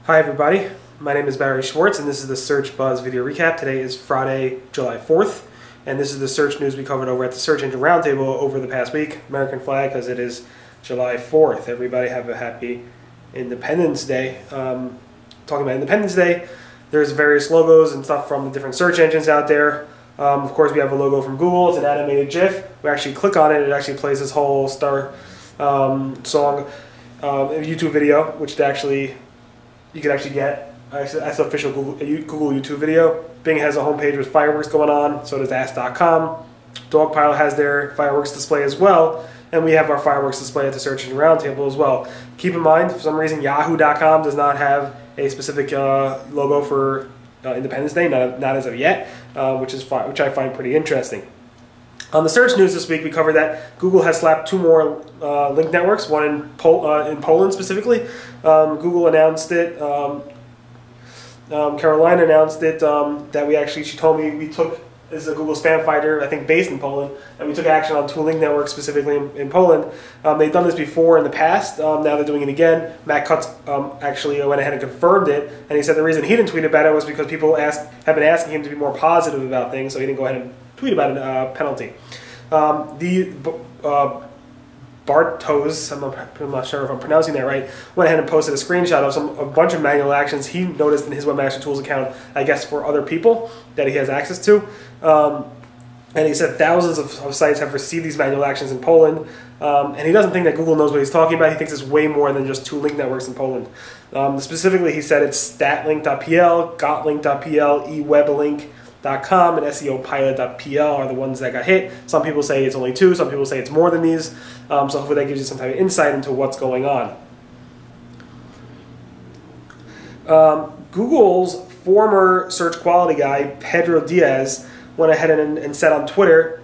Hi everybody, my name is Barry Schwartz and this is the Search Buzz video recap. Today is Friday, July 4th, and this is the search news we covered over at the Search Engine Roundtable over the past week. American flag because it is July 4th. Everybody have a happy Independence Day. Talking about Independence Day, there's various logos and stuff from the different search engines out there. Of course we have a logo from Google. It's an animated GIF. We actually click on it, it actually plays this whole star song YouTube video, which you can actually get. That's the official Google YouTube video. Bing has a homepage with fireworks going on, so does Ask.com. Dogpile has their fireworks display as well, and we have our fireworks display at the Search Engine Roundtable as well. Keep in mind, for some reason, Yahoo.com does not have a specific logo for Independence Day, not as of yet, which I find pretty interesting. On the search news this week, we covered that Google has slapped two more link networks, one in Poland specifically. Google announced it. Caroline announced it, that she told me we took, this is a Google spam fighter, I think based in Poland, and we took action on two link networks specifically in Poland. They've done this before in the past, now they're doing it again. Matt Cutts actually went ahead and confirmed it, and he said the reason he didn't tweet about it was because people have been asking him to be more positive about things, so he didn't go ahead and tweet about a penalty. Bartos, I'm not sure if I'm pronouncing that right, went ahead and posted a screenshot of a bunch of manual actions he noticed in his Webmaster Tools account, I guess for other people that he has access to. And he said thousands of sites have received these manual actions in Poland, and he doesn't think that Google knows what he's talking about. He thinks it's way more than just two link networks in Poland. Specifically, he said it's statlink.pl, gotlink.pl, eweblink.com, and SEOpilot.pl are the ones that got hit. Some people say it's only two, some people say it's more than these, so hopefully that gives you some type of insight into what's going on. Google's former search quality guy, Pedro Diaz, went ahead and said on Twitter,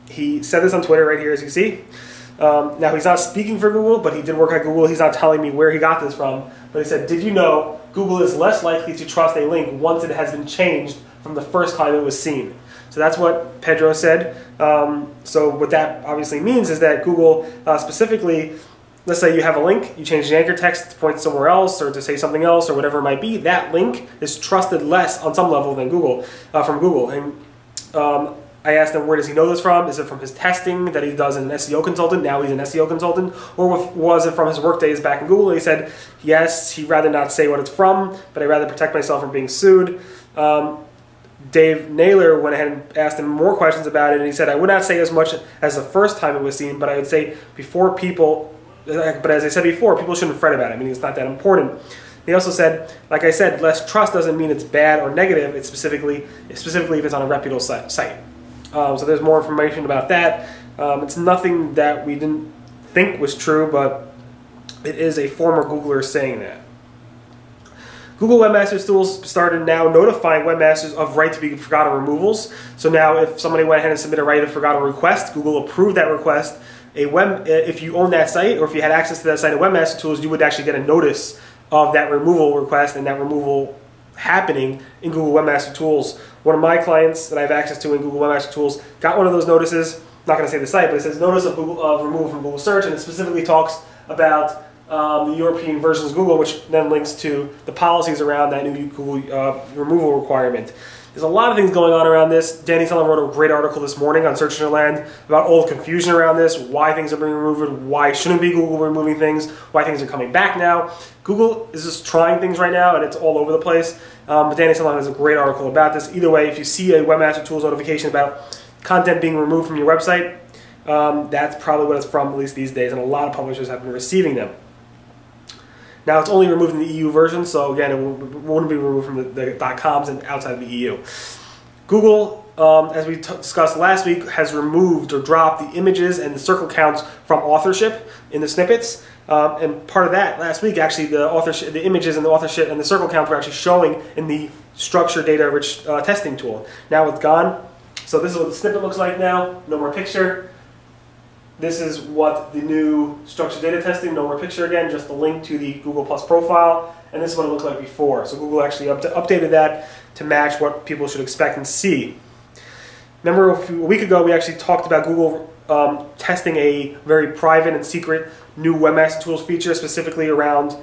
he said this on Twitter right here as you see. Now he's not speaking for Google, but he did work at Google. He's not telling me where he got this from, but he said, did you know Google is less likely to trust a link once it has been changed from the first time it was seen? So that's what Pedro said. So what that obviously means is that Google specifically, let's say you have a link, you change the anchor text to point somewhere else or to say something else or whatever it might be, that link is trusted less on some level than from Google. And I asked him, where does he know this from? Is it from his testing that he does as an SEO consultant? Now he's an SEO consultant. Or was it from his work days back in Google? And he said, yes, he'd rather not say what it's from, but I'd rather protect myself from being sued. Dave Naylor went ahead and asked him more questions about it, and he said, I would not say as much as the first time it was seen, but I would say but as I said before, people shouldn't fret about it. I mean, it's not that important. He also said, like I said, less trust doesn't mean it's bad or negative. It's specifically if it's on a reputable site. So there's more information about that. It's nothing that we didn't think was true, but it is a former Googler saying that. Google Webmaster Tools started now notifying webmasters of right to be forgotten removals. So now if somebody went ahead and submitted a right to forgotten request, Google approved that request. If you own that site or if you had access to that site at Webmaster Tools, you would actually get a notice of that removal request and that removal happening in Google Webmaster Tools. One of my clients that I have access to in Google Webmaster Tools got one of those notices. I'm not going to say the site, but it says notice of removal from Google Search, and it specifically talks about the European versions of Google, which then links to the policies around that new Google removal requirement. There's a lot of things going on around this. Danny Sullivan wrote a great article this morning on Search Engine Land about all the confusion around this, why things are being removed, why shouldn't be Google removing things, why things are coming back now. Google is just trying things right now, and it's all over the place. But Danny Sullivan has a great article about this. Either way, if you see a Webmaster Tools notification about content being removed from your website, that's probably what it's from, at least these days, and a lot of publishers have been receiving them. Now it's only removed in the EU version, so again, it wouldn't be removed from the .coms and outside of the EU. Google, as we discussed last week, has removed or dropped the images and the circle counts from authorship in the snippets. And part of that last week, actually, the images and the authorship and the circle count were actually showing in the structured data rich testing tool. Now it's gone. So this is what the snippet looks like now. No more picture. This is what the new structured data testing, no more picture again, just the link to the Google Plus profile, and this is what it looked like before. So Google actually updated that to match what people should expect and see. Remember a week ago we actually talked about Google testing a very private and secret new Webmaster Tools feature specifically around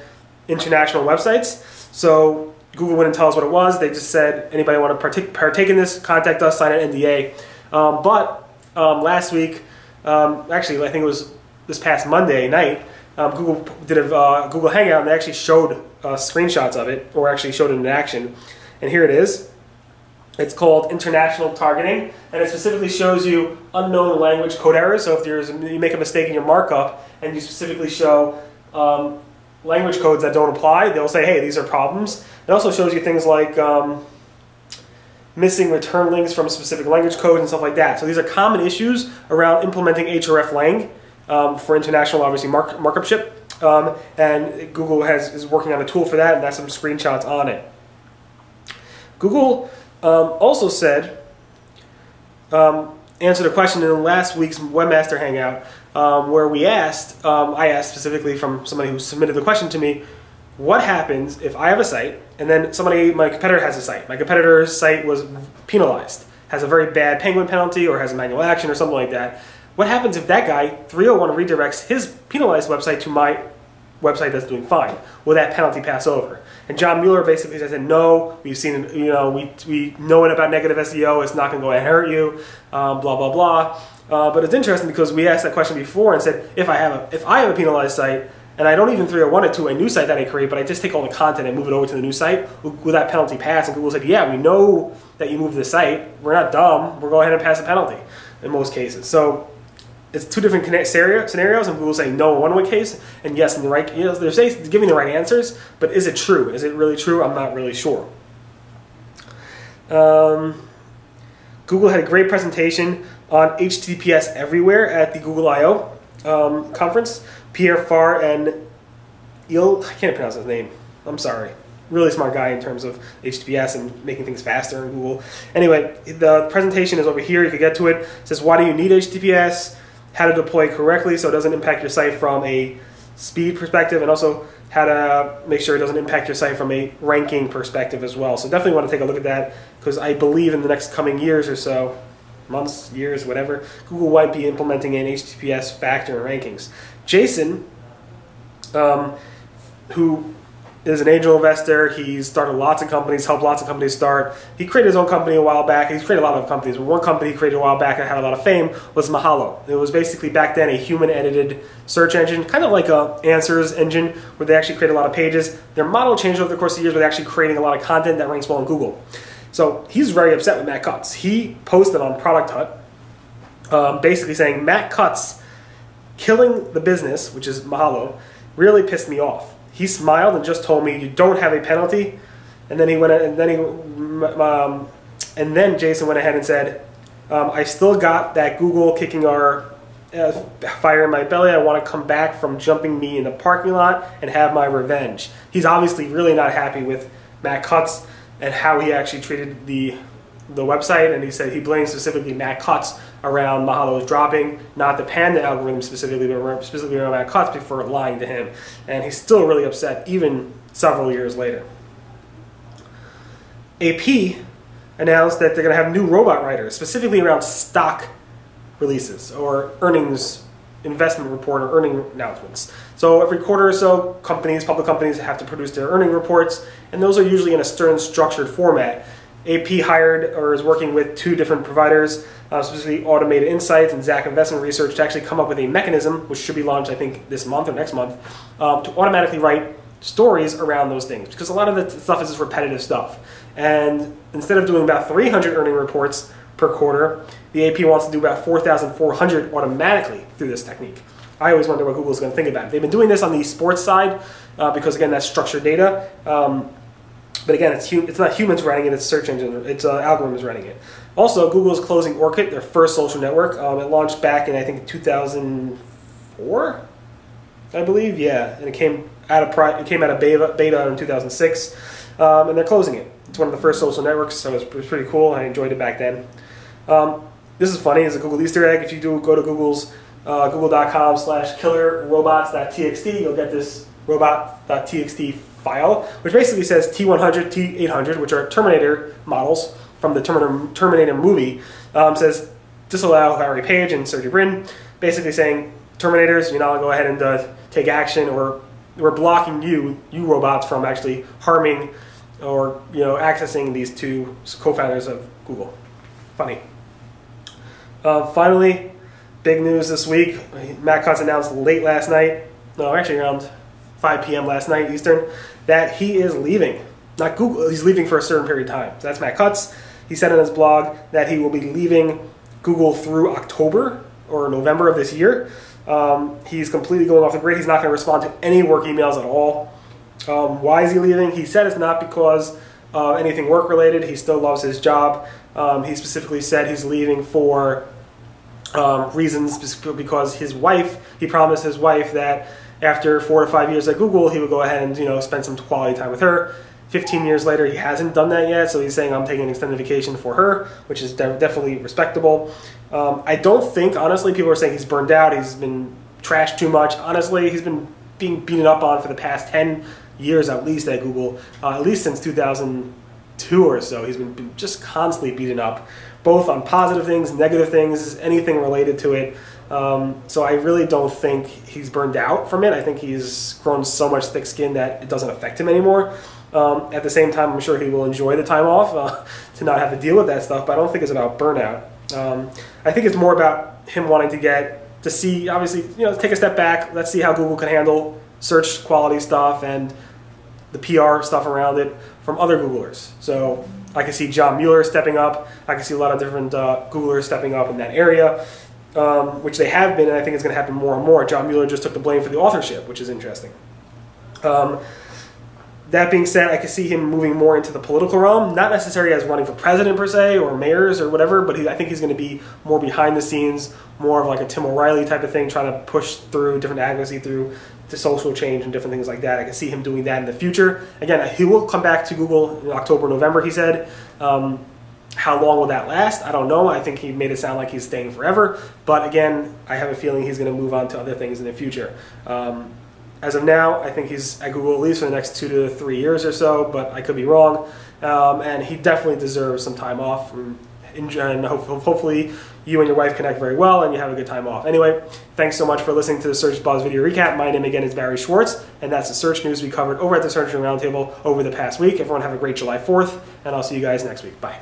international websites. So Google wouldn't tell us what it was. They just said, anybody want to partake in this, contact us, sign an NDA. But last week, actually I think it was this past Monday night, Google did a Google Hangout, and they actually showed screenshots of it, or actually showed it in action. And here it is. It's called international targeting, and it specifically shows you unknown language code errors. So if you make a mistake in your markup and you specifically show language codes that don't apply, they'll say, hey, these are problems. It also shows you things like missing return links from specific language codes and stuff like that. So these are common issues around implementing hreflang for international, obviously, markup ship. And Google is working on a tool for that, and that's some screenshots on it. Google also said, answered a question in last week's Webmaster Hangout, where I asked specifically from somebody who submitted the question to me, what happens if I have a site and then my competitor has a site. My competitor's site was penalized, has a very bad penguin penalty or has a manual action or something like that. What happens if that guy, 301, redirects his penalized website to my website that's doing fine? Will that penalty pass over? And John Mueller basically said, no, we've seen, we know it about negative SEO, it's not going to go and hurt you, blah, blah, blah. But it's interesting because we asked that question before and said, if I have a penalized site, and I don't even 301 it to a new site that I create, but I just take all the content and move it over to the new site, will that penalty pass? And Google said, yeah, we know that you moved the site, we're not dumb, we'll go ahead and pass the penalty in most cases. So it's two different scenarios, and Google saying no in one case, and yes in the right. They're giving the right answers, but is it true? Is it really true? I'm not really sure. Google had a great presentation on HTTPS everywhere at the Google I/O conference. Pierre Farr and I can't pronounce his name. I'm sorry. Really smart guy in terms of HTTPS and making things faster in Google. Anyway, the presentation is over here. You can get to it. It says, why do you need HTTPS? How to deploy correctly so it doesn't impact your site from a speed perspective, and also how to make sure it doesn't impact your site from a ranking perspective as well. So definitely want to take a look at that, because I believe in the next coming years or so, months, years, whatever, Google might be implementing an HTTPS factor in rankings. Jason, who is an angel investor, he's started lots of companies, helped lots of companies start. He created his own company a while back. He's created a lot of companies, but one company he created a while back that had a lot of fame was Mahalo. It was basically back then a human-edited search engine, kind of like a answers engine, where they actually create a lot of pages. Their model changed over the course of years, but they're actually creating a lot of content that ranks well in Google. So he's very upset with Matt Cutts. He posted on Product Hut, basically saying, Matt Cutts killing the business, which is Mahalo, really pissed me off. He smiled and just told me, you don't have a penalty. And then Jason went ahead and said, I still got that Google kicking our fire in my belly. I want to come back from jumping me in the parking lot and have my revenge. He's obviously really not happy with Matt Cutts and how he actually treated the website, and he said he blames specifically Matt Cutts around Mahalo's dropping, not the Panda algorithm specifically, but specifically around Matt Cutts for lying to him. And he's still really upset, even several years later. AP announced that they're going to have new robot writers, specifically around stock releases or earnings investment report or earning announcements. So every quarter or so, public companies have to produce their earning reports, and those are usually in a certain structured format. AP hired or is working with two different providers, specifically Automated Insights and Zach Investment Research, to actually come up with a mechanism, which should be launched, I think, this month or next month, to automatically write stories around those things. Because a lot of the stuff is just repetitive stuff. And instead of doing about 300 earning reports per quarter, the AP wants to do about 4,400 automatically through this technique. I always wonder what Google's going to think about it. They've been doing this on the sports side because, again, that's structured data. But again, it's not humans writing it, it's search engine, it's algorithms writing it. Also, Google is closing Orkut, their first social network. It launched back in, I think, 2004, I believe, yeah. And it came out of beta in 2006, and they're closing it. It's one of the first social networks, so it was pretty cool. I enjoyed it back then. This is funny, it's a Google Easter egg. If you do go to Google's google.com/killer robots.txt, you'll get this robot.txt file, which basically says T100, T800, which are Terminator models from the Terminator movie, says disallow Larry Page and Sergey Brin, basically saying Terminators, go ahead and take action or we're blocking you robots from actually harming or accessing these two co-founders of Google. Funny. Finally, big news this week. Matt Cutts announced late last night, no, actually around 5 p.m. last night Eastern, that he is leaving. Not Google, he's leaving for a certain period of time. So that's Matt Cutts. He said in his blog that he will be leaving Google through October or November of this year. He's completely going off the grid. He's not going to respond to any work emails at all. Why is he leaving? He said it's not because of anything work-related. He still loves his job. He specifically said he's leaving for reasons because his wife, he promised his wife that after 4 to 5 years at Google, he would go ahead and spend some quality time with her. 15 years later, he hasn't done that yet, so he's saying I'm taking an extended vacation for her, which is definitely respectable. I don't think, honestly, people are saying he's burned out, he's been trashed too much. Honestly, he's been being beaten up on for the past 10 years at least at Google, at least since 2002 or so. He's been just constantly beaten up, both on positive things, negative things, anything related to it. So I really don't think he's burned out from it. I think he's grown so much thick skin that it doesn't affect him anymore. At the same time, I'm sure he will enjoy the time off to not have to deal with that stuff, but I don't think it's about burnout. I think it's more about him wanting to see, obviously, take a step back. Let's see how Google can handle search quality stuff and the PR stuff around it from other Googlers. So I can see John Mueller stepping up. I can see a lot of different Googlers stepping up in that area, which they have been, and I think it's going to happen more and more. John Mueller just took the blame for the authorship, which is interesting. That being said, I can see him moving more into the political realm, not necessarily as running for president per se, or mayors or whatever, but I think he's going to be more behind the scenes, more of like a Tim O'Reilly type of thing, trying to push through different advocacy through the social change and different things like that. I can see him doing that in the future. Again, he will come back to Google in October, November, he said. How long will that last? I don't know. I think he made it sound like he's staying forever. But again, I have a feeling he's going to move on to other things in the future. As of now, I think he's at Google at least for the next 2 to 3 years or so, but I could be wrong. And he definitely deserves some time off. And hopefully you and your wife connect very well and you have a good time off. Anyway, thanks so much for listening to the Search Buzz video recap. My name again is Barry Schwartz, and that's the search news we covered over at the Search Roundtable over the past week. Everyone have a great July 4th, and I'll see you guys next week. Bye.